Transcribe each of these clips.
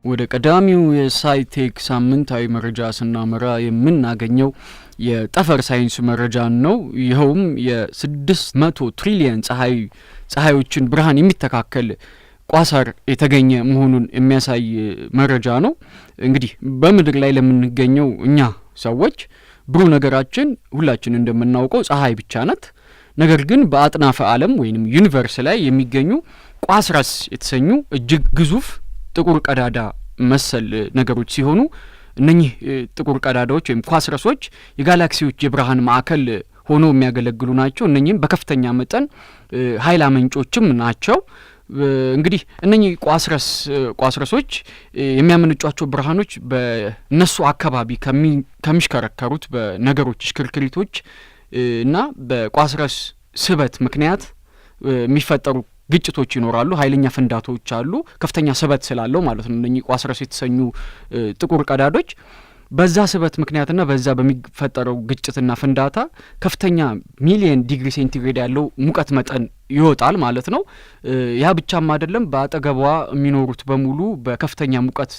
ወደ ቀዳሚው የሳይቴክ ሳምንታዊ መረጃ ስናመራ የምናገኘው የጠፈር ሳይንስ መረጃ ነው። ይኸውም የ600 ትሪሊየን ፀሐዮችን ብርሃን የሚተካከል ቋሳር የተገኘ መሆኑን የሚያሳይ መረጃ ነው። እንግዲህ በምድር ላይ ለምንገኘው እኛ ሰዎች ብሩ ነገራችን ሁላችን እንደምናውቀው ፀሐይ ብቻ ናት። ነገር ግን በአጥናፈ ዓለም ወይንም ዩኒቨርስ ላይ የሚገኙ ቋስራስ የተሰኙ እጅግ ግዙፍ ጥቁር ቀዳዳ መሰል ነገሮች ሲሆኑ እነኚህ ጥቁር ቀዳዳዎች ወይም ኳስረሶች የጋላክሲዎች የብርሃን ማዕከል ሆኖ የሚያገለግሉ ናቸው። እነኚህም በከፍተኛ መጠን ኃይል አመንጮችም ናቸው። እንግዲህ እነኚህ ቋስረሶች የሚያመነጯቸው ብርሃኖች በእነሱ አካባቢ ከሚሽከረከሩት በነገሮች ሽክርክሪቶች እና በቋስረስ ስበት ምክንያት የሚፈጠሩ ግጭቶች ይኖራሉ። ኃይለኛ ፍንዳታዎች አሉ። ከፍተኛ ስበት ስላለው ማለት ነው። እነኚህ ቋስረስ የተሰኙ ጥቁር ቀዳዶች በዛ ስበት ምክንያትና በዛ በሚፈጠረው ግጭትና ፍንዳታ ከፍተኛ ሚሊየን ዲግሪ ሴንቲግሬድ ያለው ሙቀት መጠን ይወጣል ማለት ነው። ያ ብቻም አይደለም፣ በአጠገቧ የሚኖሩት በሙሉ በከፍተኛ ሙቀት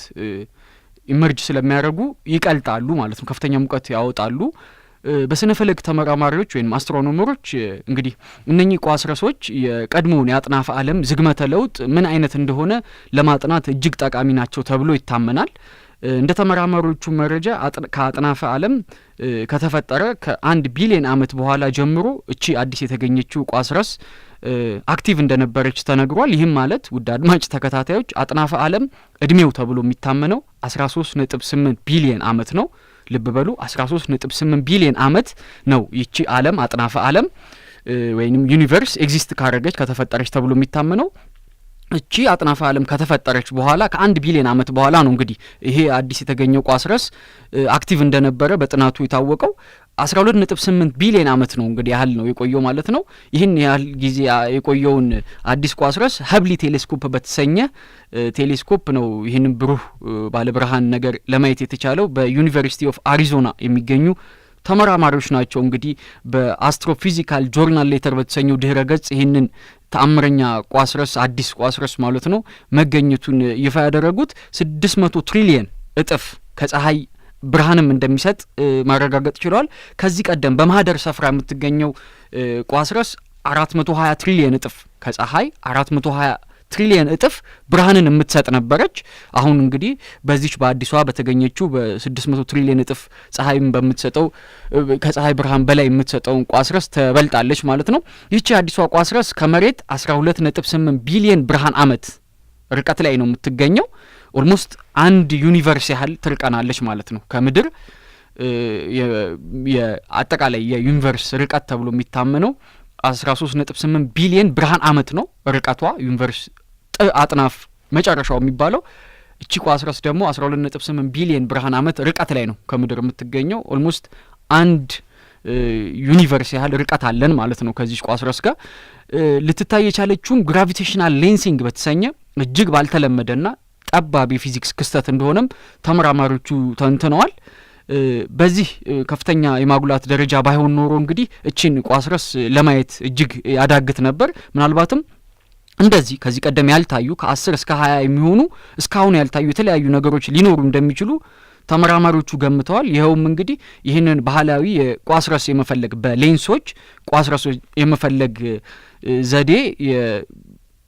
ኢመርጅ ስለሚያደርጉ ይቀልጣሉ ማለት ነው። ከፍተኛ ሙቀት ያወጣሉ። በስነ ፈለክ ተመራማሪዎች ወይም አስትሮኖመሮች እንግዲህ እነኚህ ቋስረሶች የቀድሞውን የአጥናፈ ዓለም ዝግመተ ለውጥ ምን አይነት እንደሆነ ለማጥናት እጅግ ጠቃሚ ናቸው ተብሎ ይታመናል። እንደ ተመራማሪዎቹ መረጃ ከአጥናፈ ዓለም ከተፈጠረ ከ1 ቢሊዮን ዓመት በኋላ ጀምሮ እቺ አዲስ የተገኘችው ቋስረስ አክቲቭ እንደነበረች ተነግሯል። ይህም ማለት ውድ አድማጭ ተከታታዮች አጥናፈ ዓለም እድሜው ተብሎ የሚታመነው 13.8 ቢሊዮን ዓመት ነው። ልብ በሉ 13.8 ቢሊዮን ዓመት ነው ይቺ ዓለም አጥናፈ ዓለም ወይንም ዩኒቨርስ ኤግዚስት ካረገች ከተፈጠረች ተብሎ የሚታመነው። እቺ አጥናፈ ዓለም ከተፈጠረች በኋላ ከ1 ቢሊዮን ዓመት በኋላ ነው እንግዲህ ይሄ አዲስ የተገኘው ቋስረስ አክቲቭ እንደነበረ በጥናቱ የታወቀው። 12.8 ቢሊዮን ዓመት ነው እንግዲህ ያህል ነው የቆየው ማለት ነው። ይህን ያህል ጊዜ የቆየውን አዲስ ቋስረስ ሀብሊ ቴሌስኮፕ በተሰኘ ቴሌስኮፕ ነው ይህንን ብሩህ ባለብርሃን ነገር ለማየት የተቻለው። በዩኒቨርሲቲ ኦፍ አሪዞና የሚገኙ ተመራማሪዎች ናቸው እንግዲህ በአስትሮፊዚካል ጆርናል ሌተር በተሰኘው ድህረ ገጽ ይህንን ተአምረኛ ቋስረስ አዲስ ቋስረስ ማለት ነው መገኘቱን ይፋ ያደረጉት። 600 ትሪሊየን እጥፍ ከፀሐይ ብርሃንም እንደሚሰጥ ማረጋገጥ ችሏል። ከዚህ ቀደም በማህደር ስፍራ የምትገኘው ቋስረስ 420 ትሪሊየን እጥፍ ከፀሐይ 420 ትሪሊየን እጥፍ ብርሃንን የምትሰጥ ነበረች። አሁን እንግዲህ በዚች በአዲሷ በተገኘችው በ600 ትሪሊየን እጥፍ ፀሐይም በምትሰጠው ከፀሐይ ብርሃን በላይ የምትሰጠውን ቋስረስ ተበልጣለች ማለት ነው። ይህቺ አዲሷ ቋስረስ ከመሬት 12.8 ቢሊየን ብርሃን ዓመት ርቀት ላይ ነው የምትገኘው። ኦልሞስት አንድ ዩኒቨርስ ያህል ትርቀናለች ማለት ነው ከምድር። የአጠቃላይ የዩኒቨርስ ርቀት ተብሎ የሚታመነው 13.8 ቢሊየን ብርሃን ዓመት ነው ርቀቷ። ዩኒቨርስ አጥናፍ መጨረሻው የሚባለው እቺ ቋስረስ ደግሞ 12.8 ቢሊየን ብርሃን ዓመት ርቀት ላይ ነው ከምድር የምትገኘው። ኦልሞስት አንድ ዩኒቨርስ ያህል ርቀት አለን ማለት ነው ከዚህ ቋስረስ ጋር። ልትታይ የቻለችውም ግራቪቴሽናል ሌንሲንግ በተሰኘ እጅግ ባልተለመደና ጠባብ የፊዚክስ ክስተት እንደሆነም ተመራማሪዎቹ ተንትነዋል። በዚህ ከፍተኛ የማጉላት ደረጃ ባይሆን ኖሮ እንግዲህ እቺን ቋስረስ ለማየት እጅግ ያዳግት ነበር። ምናልባትም እንደዚህ ከዚህ ቀደም ያልታዩ ከ10 እስከ 20 የሚሆኑ እስካሁን ያልታዩ የተለያዩ ነገሮች ሊኖሩ እንደሚችሉ ተመራማሪዎቹ ገምተዋል። ይኸውም እንግዲህ ይህንን ባህላዊ የቋስረስ የመፈለግ በሌንሶች ቋስረስ የመፈለግ ዘዴ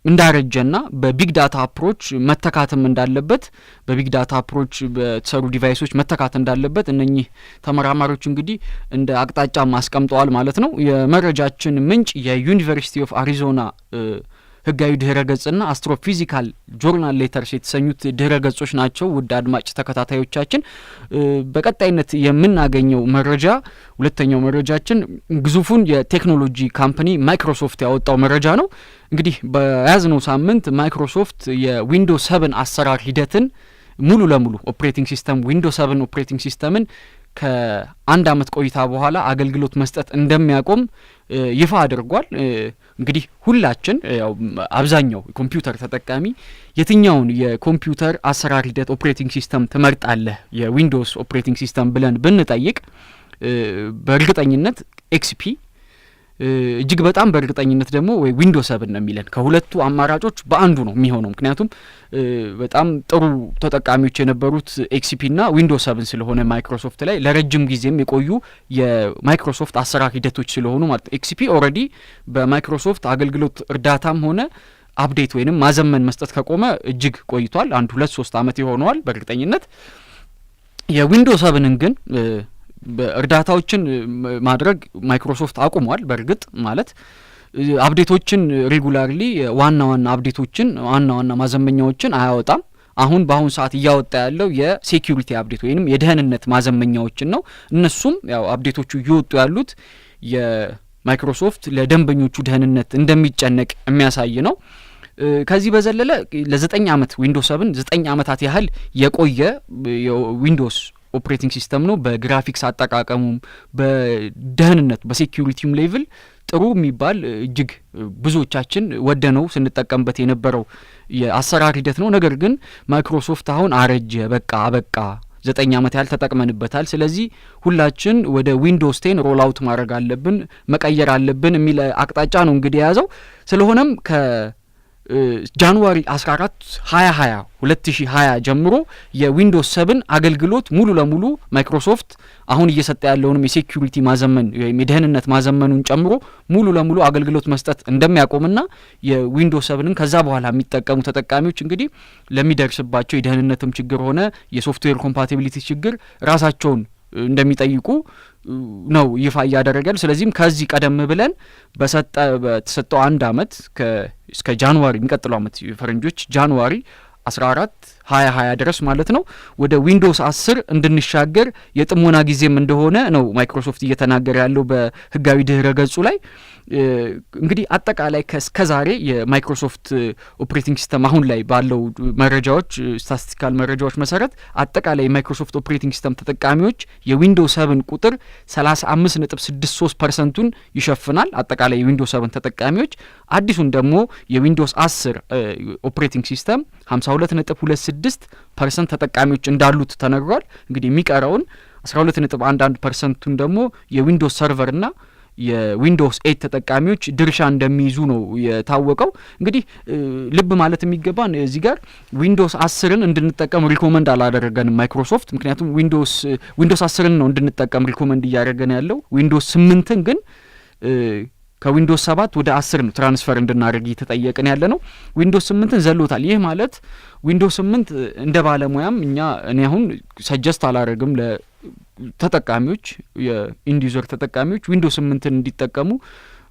እንዳረጀና በቢግ ዳታ አፕሮች መተካተም እንዳለበት በቢግ ዳታ አፕሮች በተሰሩ ዲቫይሶች መተካት እንዳለበት እነኚህ ተመራማሪዎች እንግዲህ እንደ አቅጣጫ ማስቀምጠዋል ማለት ነው። የመረጃችን ምንጭ የዩኒቨርሲቲ ኦፍ አሪዞና ህጋዊ ድህረ ገጽና አስትሮፊዚካል ጆርናል ሌተርስ የተሰኙት ድህረ ገጾች ናቸው። ውድ አድማጭ ተከታታዮቻችን በቀጣይነት የምናገኘው መረጃ ሁለተኛው መረጃችን ግዙፉን የቴክኖሎጂ ካምፓኒ ማይክሮሶፍት ያወጣው መረጃ ነው። እንግዲህ በያዝነው ሳምንት ማይክሮሶፍት የዊንዶውስ 7 አሰራር ሂደትን ሙሉ ለሙሉ ኦፕሬቲንግ ሲስተም ዊንዶውስ 7 ኦፕሬቲንግ ሲስተምን ከአንድ አመት ቆይታ በኋላ አገልግሎት መስጠት እንደሚያቆም ይፋ አድርጓል። እንግዲህ ሁላችን ያው አብዛኛው ኮምፒውተር ተጠቃሚ የትኛውን የኮምፒውተር አሰራር ሂደት ኦፕሬቲንግ ሲስተም ትመርጣለህ የዊንዶውስ ኦፕሬቲንግ ሲስተም ብለን ብንጠይቅ በእርግጠኝነት ኤክስፒ እጅግ በጣም በእርግጠኝነት ደግሞ ወይ ዊንዶውስ 7 ነው የሚለን ከሁለቱ አማራጮች በአንዱ ነው የሚሆነው። ምክንያቱም በጣም ጥሩ ተጠቃሚዎች የነበሩት ኤክስፒ እና ዊንዶውስ 7 ስለሆነ ማይክሮሶፍት ላይ ለረጅም ጊዜም የቆዩ የማይክሮሶፍት አሰራር ሂደቶች ስለሆኑ ማለት ኤክስፒ ኦልሬዲ በማይክሮሶፍት አገልግሎት እርዳታም ሆነ አፕዴት ወይንም ማዘመን መስጠት ከቆመ እጅግ ቆይቷል። 1-2-3 አመት ይሆነዋል በእርግጠኝነት። የዊንዶውስ 7ን ግን እርዳታዎችን ማድረግ ማይክሮሶፍት አቁሟል። በእርግጥ ማለት አፕዴቶችን ሬጉላርሊ ዋና አፕዴቶችን ዋና ማዘመኛዎችን አያወጣም። በአሁን ሰዓት እያወጣ ያለው የሴኩሪቲ አፕዴት ወይንም የደህንነት ማዘመኛዎችን ነው። እነሱም ያው አፕዴቶቹ እየወጡ ያሉት የማይክሮሶፍት ለደንበኞቹ ደህንነት እንደሚጨነቅ የሚያሳይ ነው። ከዚህ በዘለለ ለ9 አመት ዊንዶውስ 7 9 አመታት ያህል የቆየ የዊንዶውስ ኦፕሬቲንግ ሲስተም ነው። በግራፊክስ አጠቃቀሙም በደህንነት በሴኩሪቲም ሌቭል ጥሩ የሚባል እጅግ ብዙዎቻችን ወደነው ስንጠቀምበት የነበረው የአሰራር ሂደት ነው። ነገር ግን ማይክሮሶፍት አሁን አረጀ በቃ 9 አመት ያህል ተጠቅመንበታል፣ ስለዚህ ሁላችን ወደ ዊንዶውስ 10 ሮል አውት ማድረግ አለብን መቀየር አለብን የሚል አቅጣጫ ነው እንግዲህ የያዘው። ስለሆነም ጃንዋሪ 14 2020 ጀምሮ የዊንዶውስ 7 አገልግሎት ሙሉ ለሙሉ ማይክሮሶፍት አሁን እየሰጠ ያለውንም የሴኩሪቲ ማዘመን ወይም የደህንነት ማዘመኑን ጨምሮ ሙሉ ለሙሉ አገልግሎት መስጠት እንደሚያቆምና የዊንዶውስ 7ን ከዛ በኋላ የሚጠቀሙ ተጠቃሚዎች እንግዲህ ለሚደርስባቸው የደህንነትም ችግር ሆነ የሶፍትዌር ኮምፓቲቢሊቲ ችግር ራሳቸውን እንደሚጠይቁ ነው ይፋ ያደረጋል። ስለዚህም ከዚህ ቀደም ብለን በተሰጠው 1 አመት እስከ ጃንዋሪ የሚቀጥለው አመት ፈረንጆች ጃንዋሪ 14 2020 ድረስ ማለት ነው ወደ ዊንዶውስ 10 እንድንሻገር የጥሞና ጊዜም እንደሆነ ነው ማይክሮሶፍት እየተናገረ ያለው በህጋዊ ድህረ ገጹ ላይ። እንግዲህ አጠቃላይ ከዛሬ የማይክሮሶፍት ኦፕሬቲንግ ሲስተም አሁን ላይ ባለው መረጃዎች ስታቲስቲካል መረጃዎች መሰረት አጠቃላይ የማይክሮሶፍት ኦፕሬቲንግ ሲስተም ተጠቃሚዎች የዊንዶውስ 7 ቁጥር 35.63%ን ይሸፍናል። አጠቃላይ የዊንዶውስ 7 ተጠቃሚዎች አዲሱን ደግሞ የዊንዶውስ 10 ኦፕሬቲንግ ሲስተም 52.26% ተጠቃሚዎች እንዳሉት ተነግሯል። እንግዲህ የሚቀረውን 12.11%ን ደግሞ የዊንዶውስ ሰርቨርና የዊንዶውስ 8 ተጠቃሚዎች ድርሻ እንደሚይዙ ነው የታወቀው። እንግዲህ ልብ ማለት የሚገባን እዚህ ጋር ዊንዶውስ 10ን እንድንጠቀም ሪኮመንድ አላደረገንም ማይክሮሶፍት። ምክንያቱም ዊንዶውስ 10ን ነው እንድንጠቀም ሪኮመንድ እያደረገን ያለው። ዊንዶውስ 8ን ግን ከዊንዶውስ 7 ወደ 10 ነው ትራንስፈር እንድናደርግ እየተጠየቅን ያለ ነው። ዊንዶውስ 8ን ዘሎታል። ይህ ማለት ዊንዶውስ 8 እንደ ባለሙያም እኔ አሁን ሰጀስት አላደርግም ለተጠቃሚዎች የኢንድ ዩዘር ተጠቃሚዎች ዊንዶውስ 8ን እንዲጠቀሙ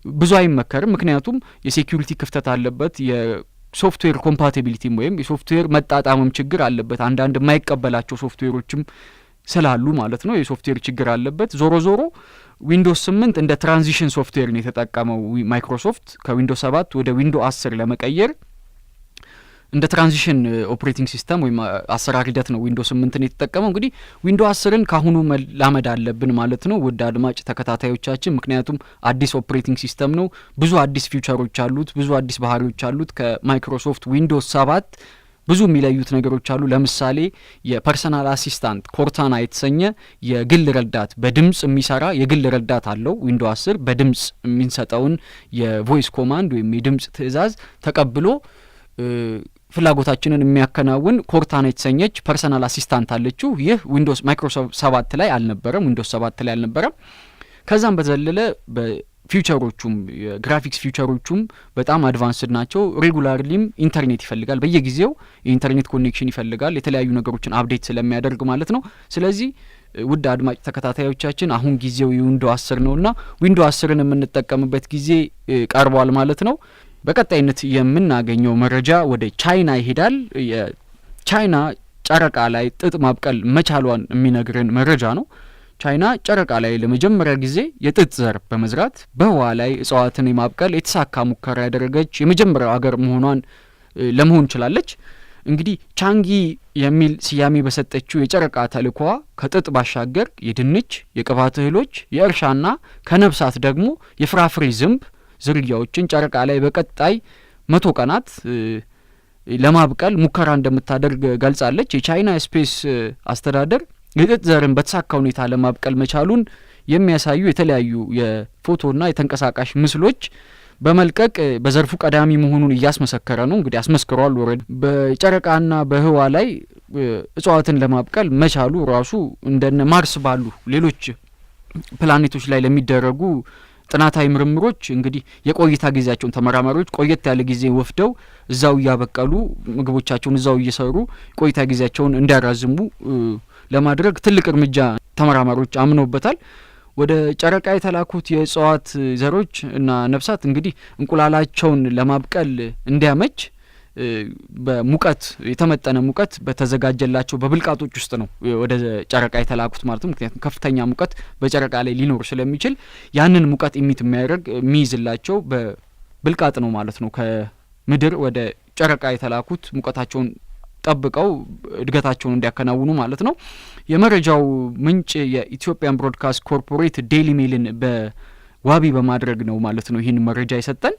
ብዙ አይመከርም። ምክንያቱም የሴኩሪቲ ክፍተት አለበት፣ የሶፍትዌር ኮምፓቲቢሊቲም ወይም የሶፍትዌር መጣጣምም ችግር አለበት። አንዳንድ የማይቀበላቸው ሶፍትዌሮችም ስላሉ ማለት ነው የሶፍትዌር ችግር አለበት። ዞሮ ዊንዶውስ 8 እንደ ትራንዚሽን ሶፍትዌር ነው የተጠቀመው ማይክሮሶፍት ከዊንዶውስ 7 ወደ ዊንዶውስ 10 ለመቀየር እንደ ትራንዚሽን ኦፕሬቲንግ ሲስተም ወይም አሰራር ሂደት ነው ዊንዶውስ 8ን የተጠቀመው። እንግዲህ ዊንዶውስ 10ን ካሁኑ መላመድ አለብን ማለት ነው ውድ አድማጭ ተከታታዮቻችን። ምክንያቱም አዲስ ኦፕሬቲንግ ሲስተም ነው፣ ብዙ አዲስ ፊውቸሮች አሉት፣ ብዙ አዲስ ባህሪዎች አሉት። ከማይክሮሶፍት ዊንዶውስ 7 ብዙ የሚለዩት ነገሮች አሉ። ለምሳሌ የፐርሰናል አሲስታንት ኮርታና የተሰኘ የግል ረዳት በድምጽ የሚሰራ የግል ረዳት አለው ዊንዶውስ 10። በድምጽ የሚንሰጠውን የቮይስ ኮማንድ ወይም የድምጽ ትዕዛዝ ተቀብሎ ፍላጎታችንን የሚያከናውን ኮርታና የተሰኘች ፐርሰናል አሲስታንት አለችው። ይህ ዊንዶውስ ማይክሮሶፍት 7 ላይ አልነበረም፣ ዊንዶውስ 7 ላይ አልነበረም። ከዛም በዘለለ ፊውቸሮቹም የግራፊክስ ፊውቸሮቹም በጣም አድቫንስድ ናቸው። ሬጉላርሊም ኢንተርኔት ይፈልጋል፣ በየጊዜው የኢንተርኔት ኮኔክሽን ይፈልጋል የተለያዩ ነገሮችን አፕዴት ስለሚያደርግ ማለት ነው። ስለዚህ ውድ አድማጭ ተከታታዮቻችን አሁን ጊዜው ዊንዶው 10 ነውና ዊንዶው 10ን የምንጠቀምበት ጊዜ ቀርቧል ማለት ነው። በቀጣይነት የምናገኘው መረጃ ወደ ቻይና ይሄዳል። የቻይና ጨረቃ ላይ ጥጥ ማብቀል መቻሏን የሚነግረን መረጃ ነው። ቻይና ጨረቃ ላይ ለመጀመሪያ ጊዜ የጥጥ ዘር በመዝራት በህዋ ላይ እጽዋትን የማብቀል የተሳካ ሙከራ ያደረገች የመጀመሪያው ሀገር መሆኗን ለመሆን ችላለች። እንግዲህ ቻንጊ የሚል ስያሜ በሰጠችው የጨረቃ ተልእኮዋ ከጥጥ ባሻገር የድንች፣ የቅባት እህሎች፣ የእርሻና ከነብሳት ደግሞ የፍራፍሬ ዝንብ ዝርያዎችን ጨረቃ ላይ በቀጣይ 100 ቀናት ለማብቀል ሙከራ እንደምታደርግ ገልጻለች። የቻይና ስፔስ አስተዳደር የጥጥ ዘርን በተሳካ ሁኔታ ለማብቀል መቻሉን የሚያሳዩ የተለያዩ የፎቶና የተንቀሳቃሽ ምስሎች በመልቀቅ በዘርፉ ቀዳሚ መሆኑን እያስመሰከረ ነው። እንግዲህ አስመስክሯል። ወረድ በጨረቃና በህዋ ላይ እጽዋትን ለማብቀል መቻሉ ራሱ እንደነ ማርስ ባሉ ሌሎች ፕላኔቶች ላይ ለሚደረጉ ጥናታዊ ምርምሮች እንግዲህ የቆይታ ጊዜያቸውን ተመራማሪዎች ቆየት ያለ ጊዜ ወስደው እዛው ያበቀሉ ምግቦቻቸውን እዛው እየሰሩ ቆይታ ጊዜያቸውን እንዲያራዝሙ ለማድረግ ትልቅ እርምጃ ተመራማሪዎች አምነውበታል። ወደ ጨረቃ የተላኩት የእጽዋት ዘሮች እና ነፍሳት እንግዲህ እንቁላላቸውን ለማብቀል እንዲያመች በሙቀት የተመጠነ ሙቀት በተዘጋጀላቸው በብልቃጦች ውስጥ ነው ወደ ጨረቃ የተላኩት ማለት ነው። ምክንያቱም ከፍተኛ ሙቀት በጨረቃ ላይ ሊኖር ስለሚችል ያንን ሙቀት የሚይዝላቸው በብልቃጥ ነው ማለት ነው። ከምድር ወደ ጨረቃ የተላኩት ሙቀታቸውን ጠብቀው እድገታቸውን እንዲያከናውኑ ማለት ነው። የመረጃው ምንጭ የኢትዮጵያን ብሮድካስት ኮርፖሬት ዴይሊ ሜልን በዋቢ በማድረግ ነው ማለት ነው ይህን መረጃ የሰጠን።